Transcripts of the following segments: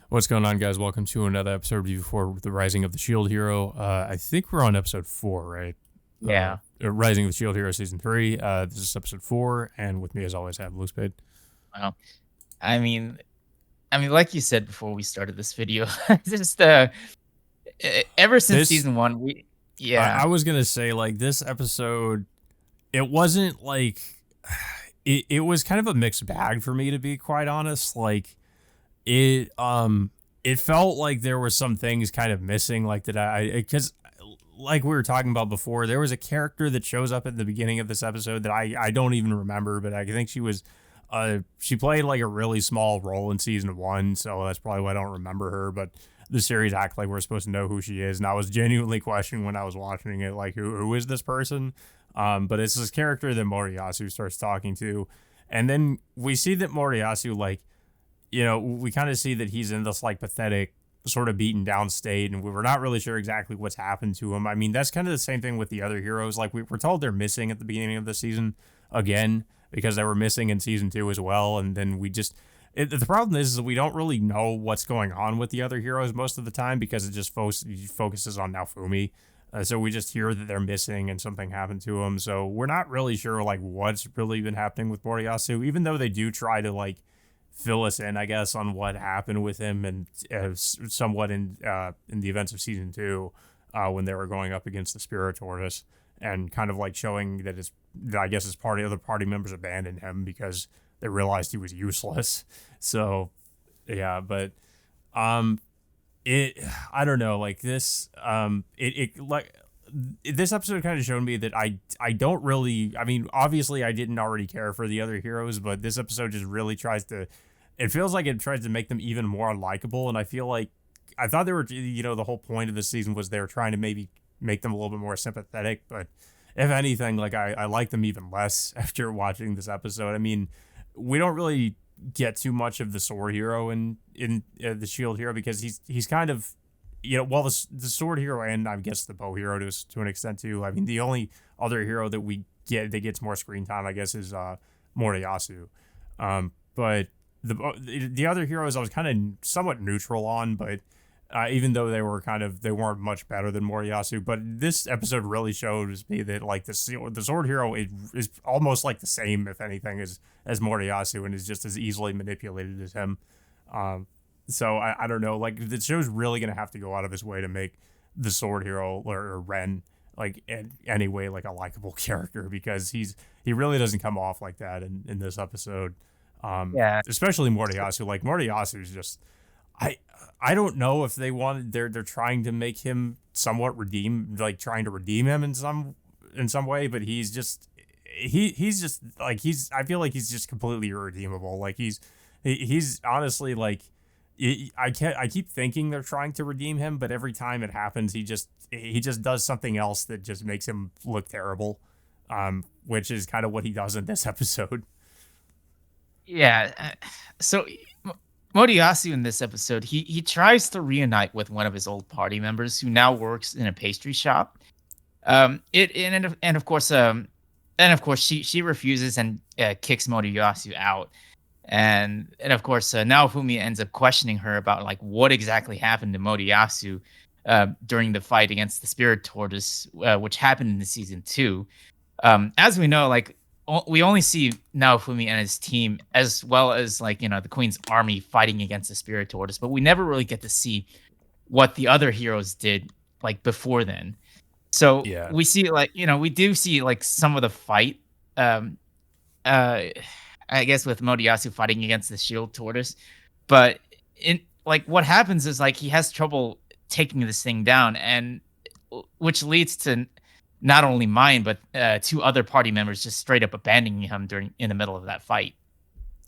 What's going on, guys? Welcome to another episode for the Rising of the Shield Hero. I think we're on episode 4, right? Yeah. Rising of the Shield Hero season 3. This is episode 4, and with me, as always, I have Blue Spade. Well, I mean, like you said before we started this video, just ever since This, season one, I yeah, was gonna say, like, this episode, it wasn't like, it was kind of a mixed bag for me, to be quite honest. Like, it, it felt like there were some things kind of missing, like that because like we were talking about before, there was a character that shows up at the beginning of this episode that I don't even remember, but I think she played like a really small role in season 1, so that's probably why I don't remember her. But the series act like we're supposed to know who she is, and I was genuinely questioning when I was watching it, like who is this person? But it's this character that Moriyasu starts talking to, and then we see that Moriyasu, like, we kind of see that he's in this like pathetic, sort of beaten down state, and we were not really sure exactly what's happened to him. I mean, that's kind of the same thing with the other heroes. Like, we're told they're missing at the beginning of the season again because they were missing in season 2 as well, and then the problem is we don't really know what's going on with the other heroes most of the time because it just focuses on Naofumi. So we just hear that they're missing and something happened to them. So we're not really sure like what's really been happening with Moriyasu, even though they do try to like fill us in, I guess, on what happened with him and somewhat in the events of season 2 when they were going up against the Spirit Tortoise and kind of like showing that I guess other party members abandoned him because they realized he was useless. So yeah, but um, I don't know, like this this episode kind of showed me that I don't really, I mean, obviously I didn't already care for the other heroes, but this episode just really it feels like it tries to make them even more unlikable. And I feel like I thought they were, the whole point of the season was they were trying to maybe make them a little bit more sympathetic, but if anything, like I like them even less after watching this episode. I mean, we don't really get too much of the sword hero in the shield hero because he's kind of, well, the sword hero and I guess the bow hero to an extent too. I mean, the only other hero that we get that gets more screen time, I guess, is Moriyasu. But the other heroes I was kind of somewhat neutral on, but even though they weren't much better than Moriyasu. But this episode really shows me that like the sword hero is almost like the same, if anything, as Moriyasu, and is just as easily manipulated as him. So I don't know, like the show's really gonna have to go out of its way to make the sword hero or Ren like in any way like a likable character because he really doesn't come off like that in this episode. yeah, Especially Moriyasu. Like Moriyasu is just I I don't know if they're trying to make him somewhat trying to redeem him in some way, but he's just like I feel like he's just completely irredeemable. Like he's honestly like I keep thinking they're trying to redeem him, but every time it happens, he just does something else that just makes him look terrible. Which is kind of what he does in this episode. yeah. So Moriyasu in this episode, he tries to reunite with one of his old party members who now works in a pastry shop. It and of course, she refuses and kicks Moriyasu out. And of course, Naofumi ends up questioning her about like what exactly happened to Moriyasu during the fight against the Spirit Tortoise, which happened in the season 2. As we know, like we only see Naofumi and his team, as well as like the Queen's army fighting against the Spirit Tortoise, but we never really get to see what the other heroes did like before then. So Yeah. we see like we do see like some of the fight. Um, uh, I guess with Moriyasu fighting against the Shield Tortoise, but in like what happens is like he has trouble taking this thing down, and which leads to not only mine but two other party members just straight up abandoning him during in the middle of that fight.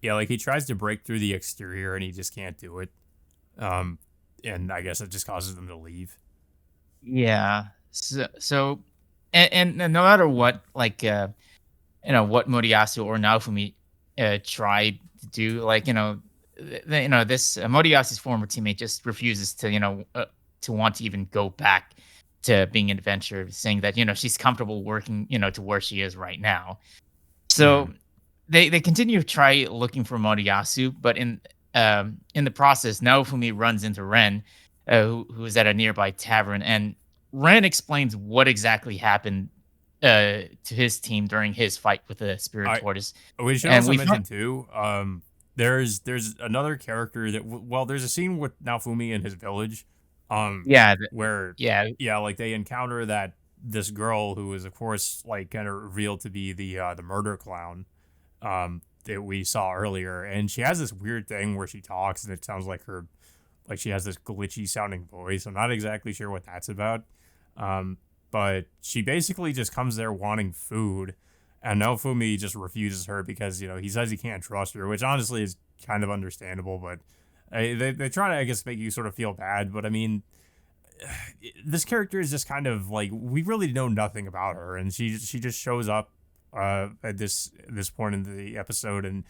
Yeah, like he tries to break through the exterior and he just can't do it. Um, and I guess it just causes them to leave. Yeah. So and no matter what, like what Moriyasu or Naofumi tried to do, like this Moriyasu's former teammate just refuses to to want to even go back to being an adventurer, saying that she's comfortable working to where she is right now. So Mm. they continue to try looking for Moriyasu, but in the process, Naofumi runs into Ren, who is at a nearby tavern, and Ren explains what exactly happened to his team during his fight with the spirit I tortoise. we should And also we find, mention too. There's another character that well, there's a scene with Naofumi in his village, um, yeah, where yeah, yeah, like they encounter that this girl who is of course like kind of revealed to be the murder clown, that we saw earlier, and she has this weird thing where she talks and it sounds like her like she has this glitchy sounding voice. I'm not exactly sure what that's about. Um, but she basically just comes there wanting food, and Naofumi just refuses her because he says he can't trust her, which honestly is kind of understandable. But they try to, I guess, make you sort of feel bad. But I mean, this character is just kind of like we really know nothing about her, and she just shows up at this point in the episode, and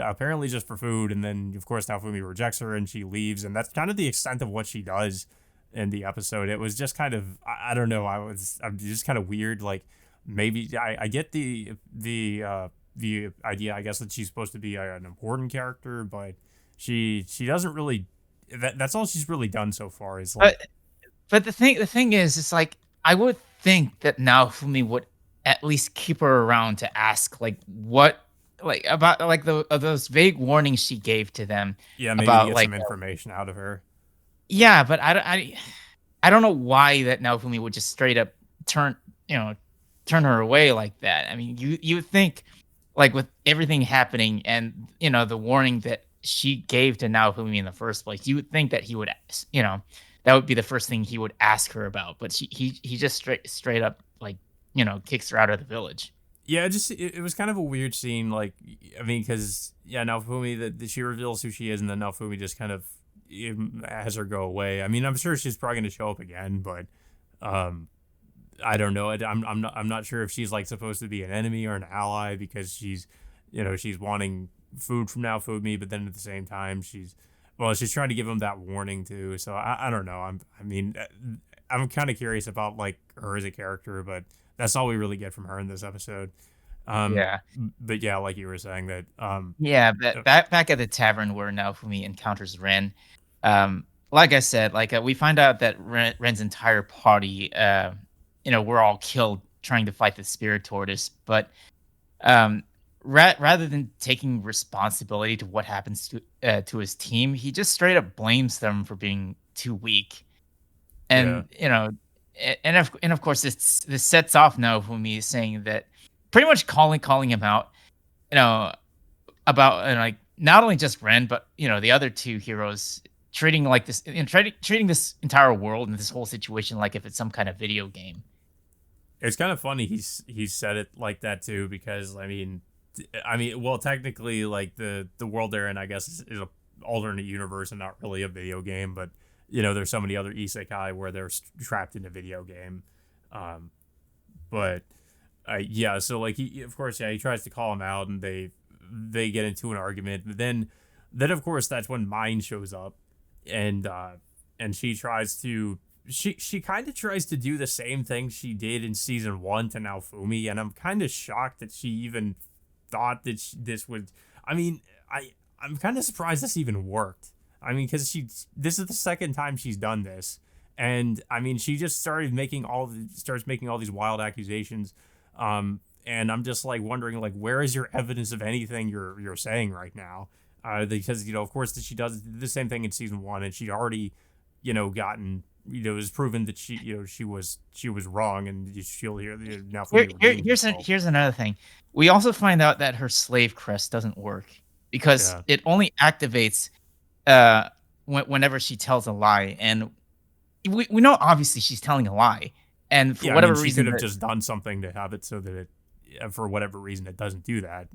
apparently just for food, and then of course Naofumi rejects her and she leaves, and that's kind of the extent of what she does in the episode. It was just kind of I don't know, I'm just kind of weird. Like maybe I get the idea, I guess, that she's supposed to be an important character, but she doesn't really that's all she's really done so far is like but the thing is, it's like I would think that Naofumi would at least keep her around to ask like what like about like those vague warnings she gave to them yeah, maybe to about get like some information out of her. yeah, but I don't know why that Naofumi would just straight up turn you know turn her away like that. I mean, you would think like with everything happening and the warning that she gave to Naofumi in the first place, you would think that he would that would be the first thing he would ask her about. But he just straight up like kicks her out of the village. Yeah, it was kind of a weird scene. Like, I mean, because yeah, Naofumi that she reveals who she is, and then Naofumi just kind of has her go away. I mean, I'm sure she's probably going to show up again, but um, I don't know. I'm not sure if she's like supposed to be an enemy or an ally because she's wanting food from Naofumi, but then at the same time she's trying to give him that warning too. So I don't know. I'm kind of curious about like her as a character, but that's all we really get from her in this episode. Um, Yeah. but yeah, like you were saying that. Yeah, but back at the tavern where Naofumi encounters Ren, like I said, like we find out that Ren's entire party, were all killed trying to fight the spirit tortoise. But um, rather than taking responsibility to what happens to his team, he just straight up blames them for being too weak. Yeah, And of course this sets off Naofumi saying that pretty much calling him out, you know, about like not only just Ren, but the other two heroes treating like this, treating this entire world and this whole situation like if it's some kind of video game. it's kind of funny he's said it like that too because I mean, well, technically, like the world they're in, I guess, is a alternate universe and not really a video game, but there's so many other isekai where they're trapped in a video game. Um, but yeah, so like he, of course, yeah, he tries to call him out, and they get into an argument. But then of course that's when Mine shows up, and she tries to she kind of tries to do the same thing she did in season one to Naofumi, and I'm kind of shocked that she even thought that this would. I mean, I'm kind of surprised this even worked. I mean, because this is the second time she's done this, and I mean, she just starts making all these wild accusations, and I'm just like wondering, like, where is your evidence of anything you're saying right now? Because of course, that she does the same thing in season one, and she'd already, gotten. It was proven that she was wrong, and she'll hear now. Here's another thing. We also find out that her slave crest doesn't work because Yeah. it only activates whenever she tells a lie, and we know obviously she's telling a lie, and for Yeah, I mean, whatever she reason, could have just done something to have it so that it, for whatever reason, it doesn't do that.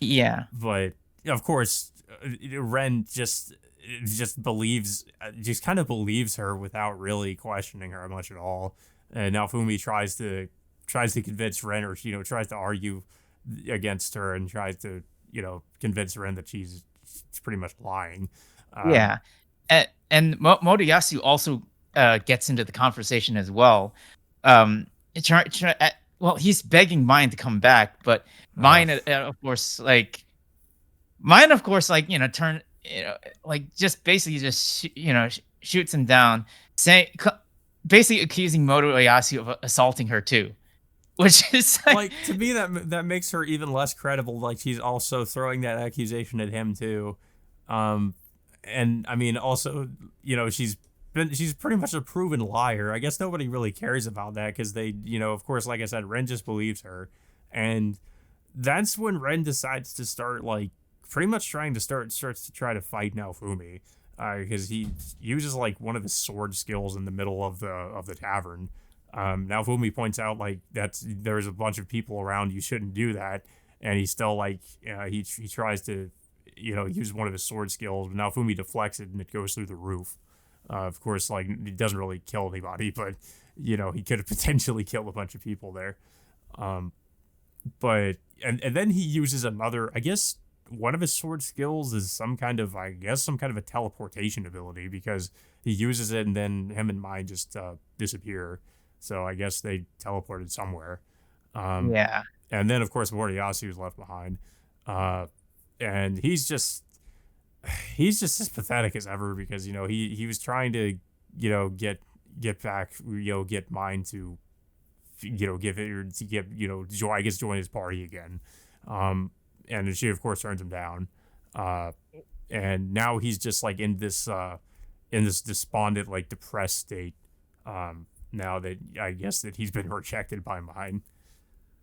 yeah, But of course, Ren just believes, just kind of believes her without really questioning her much at all. And now Fumi tries to convince Ren, or tries to argue against her, and tries to convince Ren that she's pretty much lying. Um, yeah, and Motoyasu also gets into the conversation as well. Well, he's begging Mine to come back, but uh, Mine, of course, like turn like just basically just shoots him down, saying basically accusing Moto Oyasu of assaulting her too, which is like, Like, to me, that makes her even less credible. Like, she's also throwing that accusation at him too. Um, and I mean, also, she's pretty much a proven liar. I guess nobody really cares about that because they, of course, like I said, Ren just believes her, and that's when Ren decides to start like pretty much starts to try to fight Naofumi, because he uses like one of his sword skills in the middle of the tavern. Naofumi points out like there's a bunch of people around, you shouldn't do that, and he still like he tries to use one of his sword skills. But Naofumi deflects it and it goes through the roof. Of course, like it doesn't really kill anybody, but he could have potentially killed a bunch of people there. But and then he uses another, I guess one of his sword skills is some kind of a teleportation ability, because he uses it and then him and Mai just disappear. So I guess they teleported somewhere. Um, yeah, and then of course Moriyasu is left behind. And he's just as pathetic as ever, because he was trying to get back, get Mine to give it, or to get join his party again. And she of course turns him down. And now he's just like in this despondent, like depressed state. Now that I guess that he's been rejected by Mine.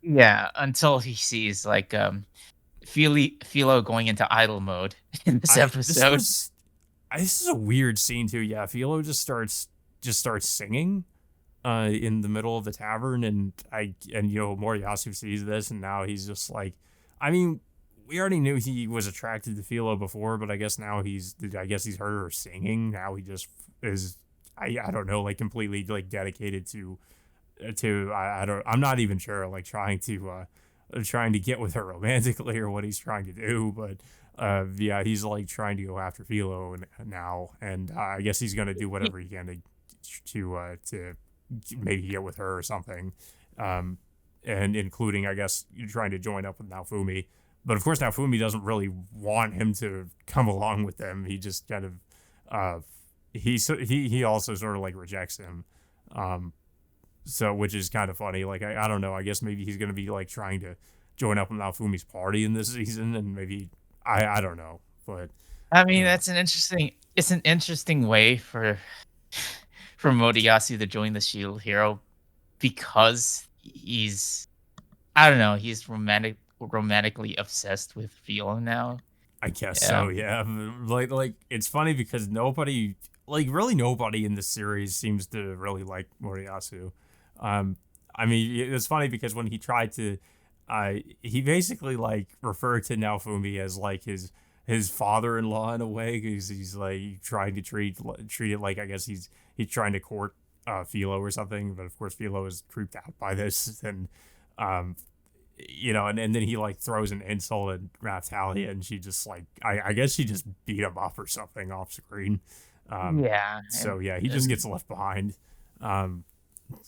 yeah. Until he sees like Philo going into idle mode in this episode. This is a weird scene too. Yeah, Philo just starts singing in the middle of the tavern, and Moriyasu sees this, and now he's just like, I mean, we already knew he was attracted to Philo before, but I guess he's heard her singing. Now he just is, I don't know, like completely like dedicated to I'm not even sure, like trying to get with her romantically or what he's trying to do, but yeah, he's like trying to go after Philo now, and I guess he's gonna do whatever he can to maybe get with her or something, and including, I guess, trying to join up with Naofumi. But of course, Naofumi doesn't really want him to come along with them. He just kind of he also sort of like rejects him. So, which is kind of funny. Like, I don't know. I guess maybe he's gonna be like trying to join up with Naofumi's party in this season, and maybe I don't know. But I mean, it's an interesting way for Moriyasu to join the Shield Hero, because I don't know, he's romantically obsessed with Philo now. I guess so. Yeah. Like it's funny because really nobody in this series seems to really like Moriyasu. I mean, it's funny because when he tried to, he basically like referred to Naofumi as like his father-in-law in a way, because he's like trying to treat it like, I guess he's trying to court Philo or something. But of course, Philo is creeped out by this, and and then he like throws an insult at Raphtalia, and she just like, I guess she just beat him up or something off screen. Yeah. So yeah, he just gets left behind.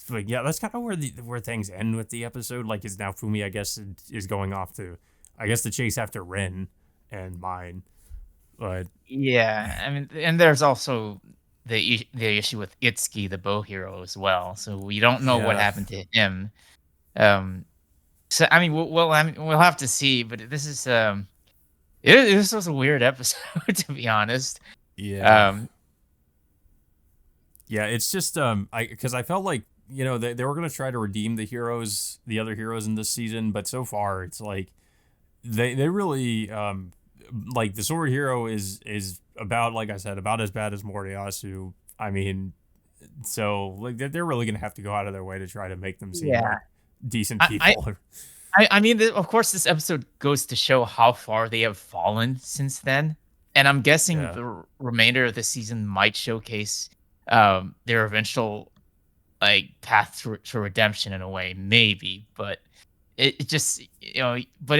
But yeah, that's kind of where things end with the episode. Like, is Naofumi, I guess, is going off to, I guess, to chase after Ren and Mine. But Yeah, I mean, and there's also the issue with Itsuki, the bow hero, as well. So we don't know what yeah, happened to him. So I mean, we'll have to see. But this is this was a weird episode, to be honest. yeah, Um, yeah. It's just because I felt like they were gonna try to redeem the other heroes in this season, but so far it's like they really like the sword hero is about, like I said, about as bad as Moriyasu. I mean, so like they're really gonna have to go out of their way to try to make them seem yeah, like decent I, people. I mean, of course, this episode goes to show how far they have fallen since then, and I'm guessing Yeah. the remainder of the season might showcase their eventual like path to redemption in a way, maybe. But it just but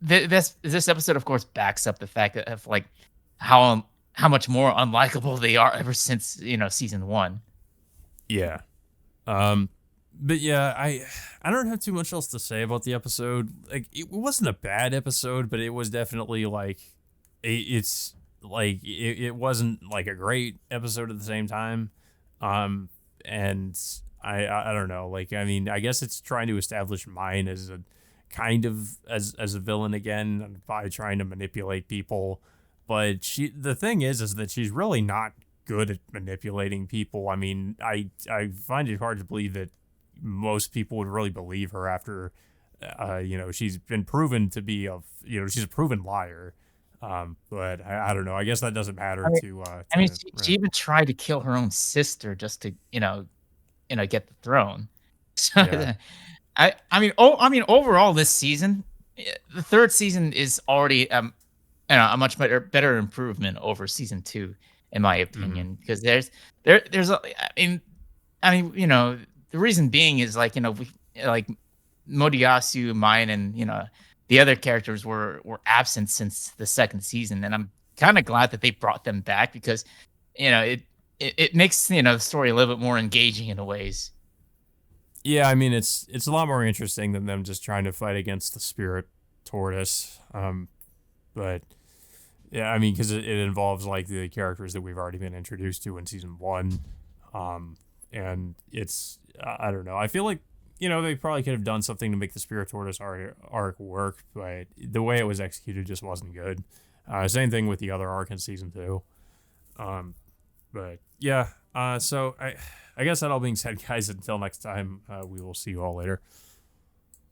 this episode, of course, backs up the fact that of like how much more unlikable they are ever since season one. Yeah. But yeah, I don't have too much else to say about the episode. Like, it wasn't a bad episode, but it was definitely like it's like it wasn't like a great episode at the same time. Um, and I don't know. Like, I mean, I guess it's trying to establish mine as a kind of as a villain again by trying to manipulate people. But the thing is that she's really not good at manipulating people. I mean, I find it hard to believe that most people would really believe her after, she's been proven to be she's a proven liar. But I don't know. I guess that doesn't matter I mean, I mean, she even tried to kill her own sister just to, get the throne. So yeah. I mean, overall, this season, the third season is already a much better improvement over season two, in my Mm-hmm. opinion, because there's a, the reason being is like we like Modiyasu, mine, and the other characters were absent since the second season, and I'm kind of glad that they brought them back because it makes the story a little bit more engaging in a ways. Yeah, I mean it's a lot more interesting than them just trying to fight against the spirit tortoise. But yeah, I mean because it involves like the characters that we've already been introduced to in season one, and it's I don't know. I feel like they probably could have done something to make the spirit tortoise arc work, but the way it was executed just wasn't good. Same thing with the other arc in season two. Um, but yeah, so I guess that all being said, guys, until next time, we will see you all later.